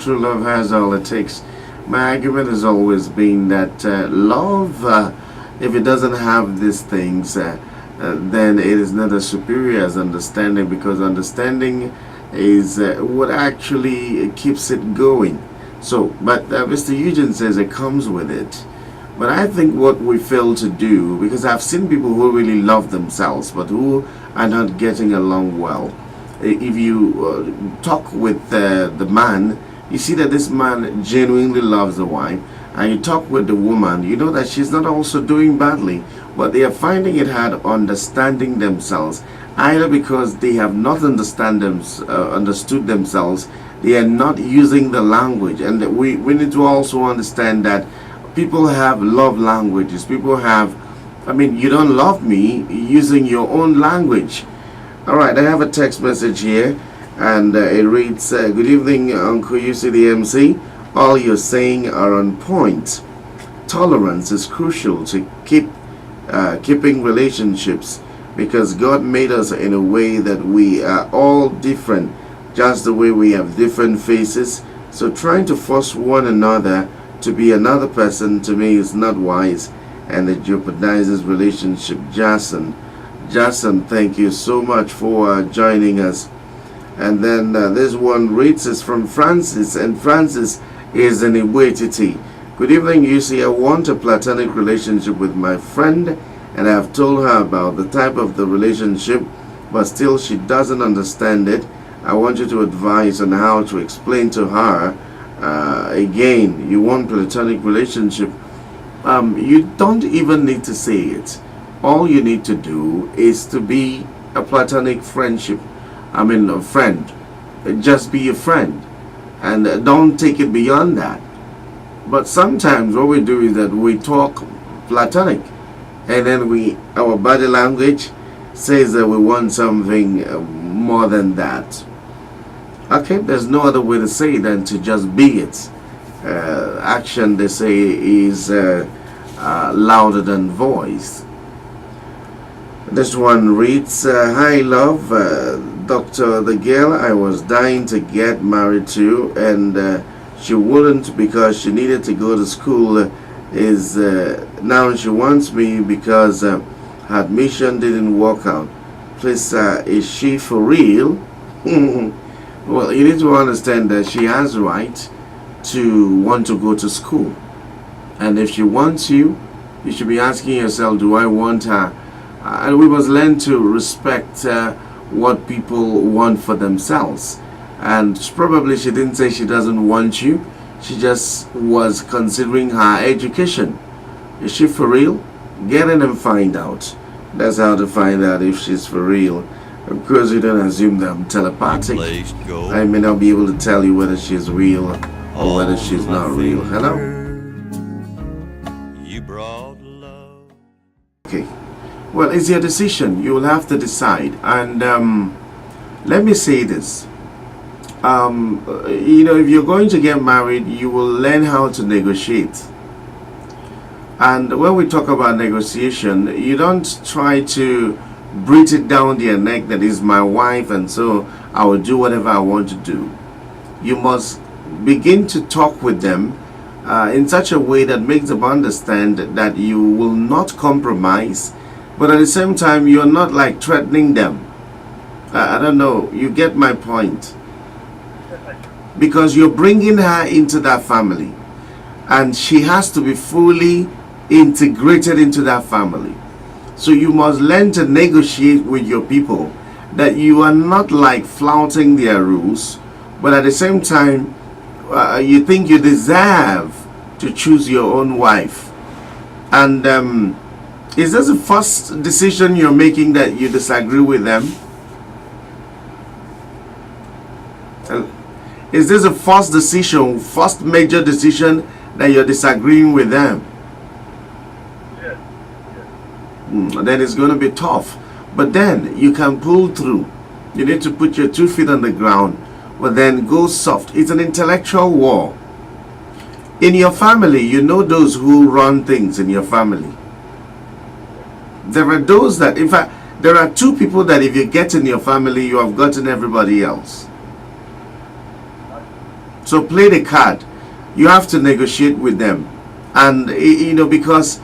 true love has all it takes. My argument has always been that love, if it doesn't have these things, then it is not as superior as understanding, because understanding is what actually keeps it going. So, but Mr. Eugene says it comes with it. But I think what we fail to do, because I've seen people who really love themselves but who are not getting along well. If you talk with the man, you see that this man genuinely loves the wife, and you talk with the woman, you know that she's not also doing badly, but they are finding it hard understanding themselves, either because they have not understood themselves, they are not using the language. And we need to also understand that people have love languages. People have, I mean, you don't love me using your own language. All right, I have a text message here, and it reads, good evening, Uncle UCDMC. All you're saying are on point. Tolerance is crucial to keeping relationships, because God made us in a way that we are all different, just the way we have different faces. So trying to force one another to be another person, to me, is not wise, and it jeopardizes relationship. Jason, thank you so much for joining us. And then this one reads is from Francis, and Francis is in Iwetiti. Good evening, UC. I want a platonic relationship with my friend, and I have told her about the type of the relationship, but still she doesn't understand it. I want you to advise on how to explain to her. Again, you want platonic relationship. You don't even need to say it. All you need to do is to be a platonic friendship. I mean, a friend. Just be a friend, and don't take it beyond that. But sometimes what we do is that we talk platonic, and then our body language says that we want something more than that. Okay, there's no other way to say it than to just be it. Action, they say, is louder than voice. This one reads, hi love, Dr. The girl I was dying to get married to, and she wouldn't because she needed to go to school, is now she wants me because her admission didn't work out. Please, is she for real? Well, you need to understand that she has the right to want to go to school, and if she wants you should be asking yourself, do I want her? And we must learn to respect what people want for themselves. And probably she didn't say she doesn't want you, she just was considering her education. Is she for real? Get in and find out. That's how to find out if she's for real. Of course, you don't assume that I'm telepathic. I may not be able to tell you whether she's real or whether she's not real. Hello? You brought love. Okay. Well, it's your decision. You will have to decide. And let me say this. You know, if you're going to get married, you will learn how to negotiate. And when we talk about negotiation, you don't try to breathe it down their neck that is my wife and so I will do whatever I want to do. You must begin to talk with them in such a way that makes them understand that you will not compromise, but at the same time you're not like threatening them. I don't know, you get my point, because you're bringing her into that family and she has to be fully integrated into that family. So you must learn to negotiate with your people, that you are not like flouting their rules, but at the same time you think you deserve to choose your own wife. And is this the first decision you're making that you disagree with them? Is this the first decision, first major decision that you're disagreeing with them? Yes. Then it's going to be tough. But then you can pull through. You need to put your 2 feet on the ground, but then go soft. It's an intellectual war. In your family, you know those who run things in your family. There are those that, in fact, there are 2 people that if you get in your family, you have gotten everybody else. So play the card. You have to negotiate with them. And, because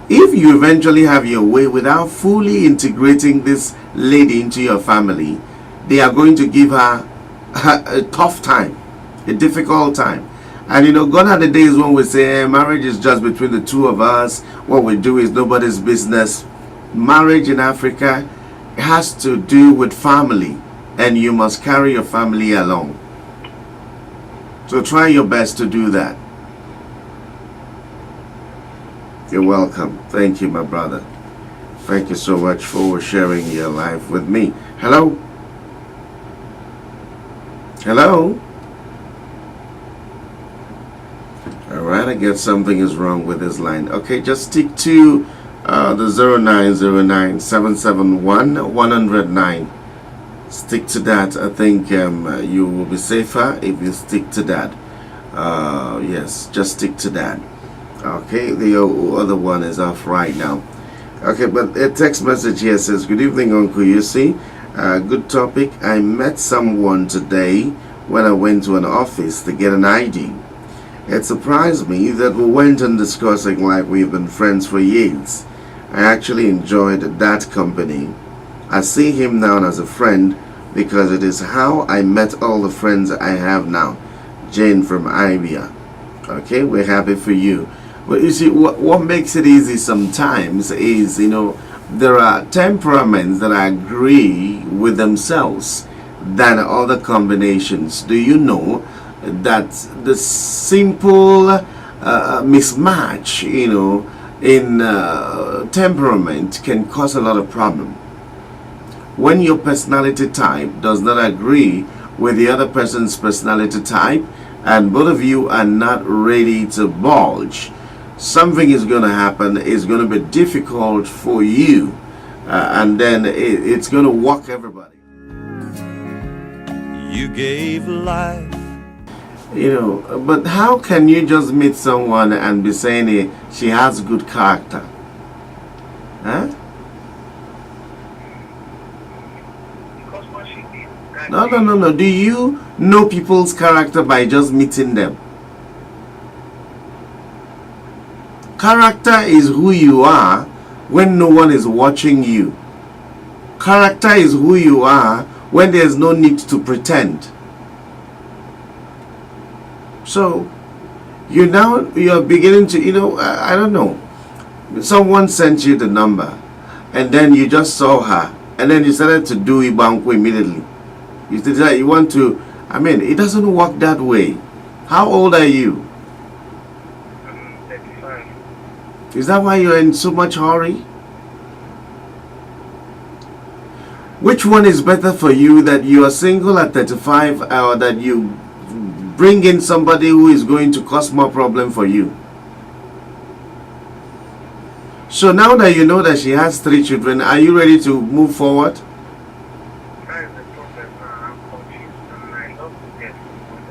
if you eventually have your way without fully integrating this lady into your family, they are going to give her a tough time, a difficult time. And gone are the days when we say marriage is just between the two of us. What we do is nobody's business. Marriage in Africa has to do with family, and you must carry your family along. So try your best to do that. You're welcome. Thank you, my brother. Thank you so much for sharing your life with me. Hello? Hello? Alright, I guess something is wrong with this line. Okay, just stick to the 0909-771-109. Stick to that. I think you will be safer if you stick to that. Yes, just stick to that. Okay, the other one is off right now. Okay, but a text message here says, good evening, Uncle Yusi. Good topic. I met someone today when I went to an office to get an ID. It surprised me that we went on discussing like we've been friends for years. I actually enjoyed that company. I see him now as a friend because it is how I met all the friends I have now. Jane from Ibia. Okay, we're happy for you. But you see, what makes it easy sometimes is, there are temperaments that agree with themselves than other combinations. Do you know that the simple mismatch, in temperament can cause a lot of problem? When your personality type does not agree with the other person's personality type, and both of you are not ready to budge, something is going to happen. It's going to be difficult for you, and then it's going to walk everybody. You gave life. But how can you just meet someone and be saying she has good character? Huh? No. Do you know people's character by just meeting them? Character is who you are when no one is watching you. Character is who you are when there's no need to pretend. So, you're beginning to, I don't know. Someone sent you the number, and then you just saw her, and then you started to do Ibanku immediately. You said you want to, it doesn't work that way. How old are you? I'm 35. Is that why you're in so much hurry? Which one is better for you, that you are single at 35 or that you bring in somebody who is going to cause more problem for you? So now that you know that she has 3 children, are you ready to move forward? That is the problem now. I'm confused and I love to get someone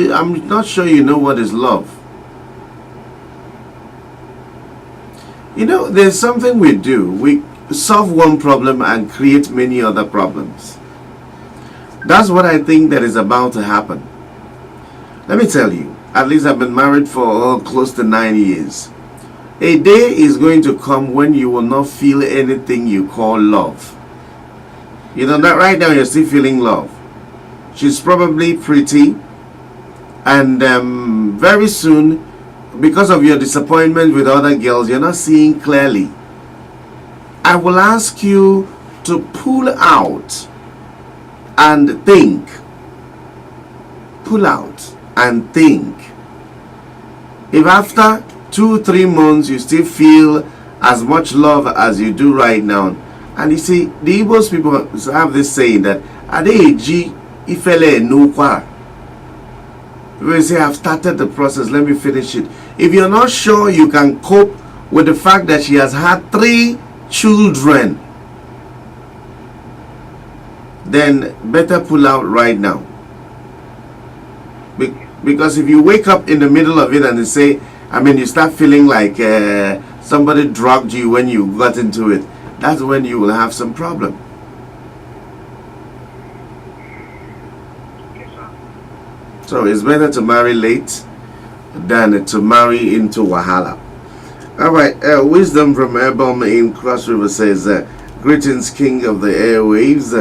that I'm not sure you know what is love. There's something we do. We solve one problem and create many other problems. That's what I think that is about to happen. Let me tell you, at least I've been married for close to 9 years. A day is going to come when you will not feel anything you call love. That right now you're still feeling love. She's probably pretty, and very soon, because of your disappointment with other girls, you're not seeing clearly. I will ask you to pull out and think. Pull out and think. If after 2-3 months you still feel as much love as you do right now, and you see, the Igbo people have this saying that Adeji ifele nukwa. We say, I've started the process, let me finish it. If you're not sure you can cope with the fact that she has had 3 children, then better pull out right now. Because if you wake up in the middle of it and you say, you start feeling like somebody drugged you when you got into it, that's when you will have some problem. Yes, sir. So it's better to marry late than to marry into wahala. All right, wisdom from Ebom in Cross River says, greetings, king of the airwaves.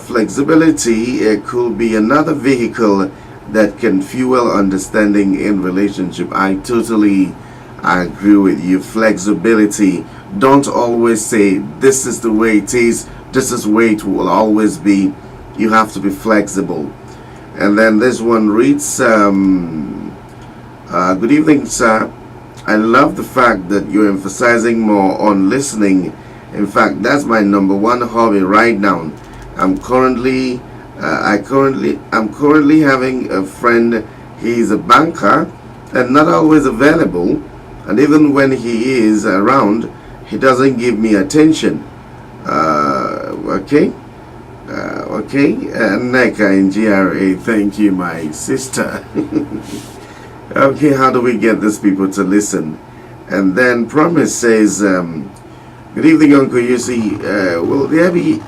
Flexibility could be another vehicle that can fuel understanding in relationship. I totally agree with you. Flexibility. Don't always say this is the way it is, this is the way it will always be. You have to be flexible. And then this one reads, good evening, sir. I love the fact that you're emphasizing more on listening. In fact, that's my number one hobby right now. I'm currently having a friend. He's a banker and not always available, and even when he is around, he doesn't give me attention. Okay. Neka in GRA, thank you, my sister. Okay, how do we get these people to listen? And then Promise says, good evening, Uncle Yusi. Will there be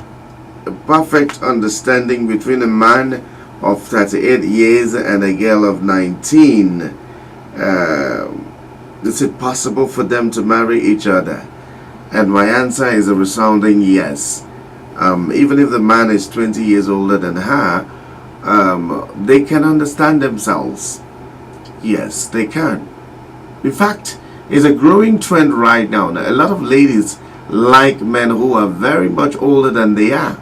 a perfect understanding between a man of 38 years and a girl of 19? Is it possible for them to marry each other? And my answer is a resounding yes. Even if the man is 20 years older than her, they can understand themselves. Yes, they can. In fact, it's a growing trend right now. A lot of ladies like men who are very much older than they are.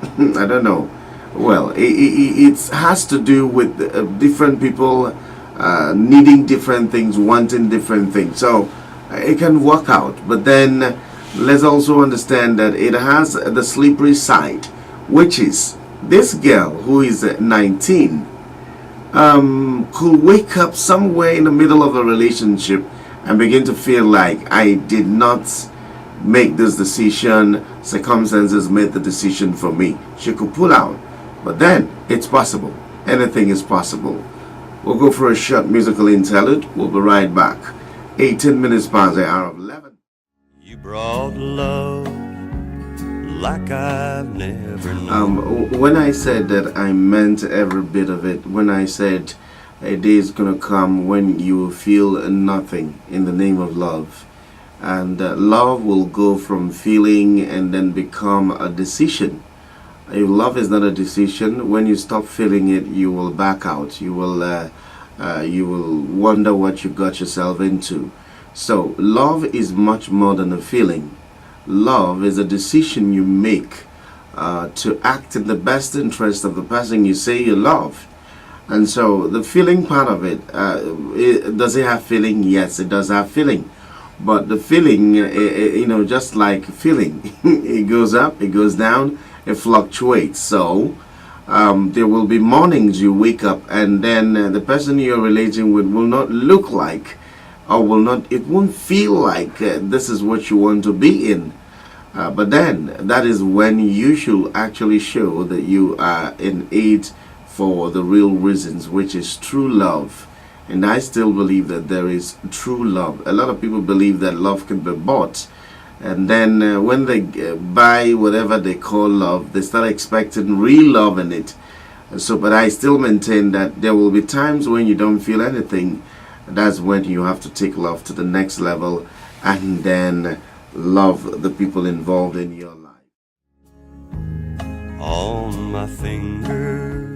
I don't know. Well, it has to do with different people needing different things, wanting different things. So it can work out. But then let's also understand that it has the slippery side, which is this girl who is 19 could wake up somewhere in the middle of a relationship and begin to feel like I did not make this decision, circumstances made the decision for me. She could pull out, but then it's possible. Anything is possible. We'll go for a short musical interlude. We'll be right back. 18 minutes past the hour of 11. You brought love like I've never known. When I said that, I meant every bit of it. When I said a day is gonna come when you will feel nothing in the name of love, and love will go from feeling and then become a decision. If love is not a decision, when you stop feeling it, you will back out. You will wonder what you got yourself into. So love is much more than a feeling. Love is a decision you make to act in the best interest of the person you say you love. And so the feeling part of it, does it have feeling? Yes, it does have feeling. But the feeling, just like feeling, it goes up, it goes down, it fluctuates. So there will be mornings you wake up and then the person you're relating with will not look like, or it won't feel like this is what you want to be in. But then that is when you should actually show that you are in it for the real reasons, which is true love. And I still believe that there is true love. A lot of people believe that love can be bought, and then when they buy whatever they call love, they start expecting real love in it. So, but I still maintain that there will be times when you don't feel anything. That's when you have to take love to the next level and then love the people involved in your life. On my finger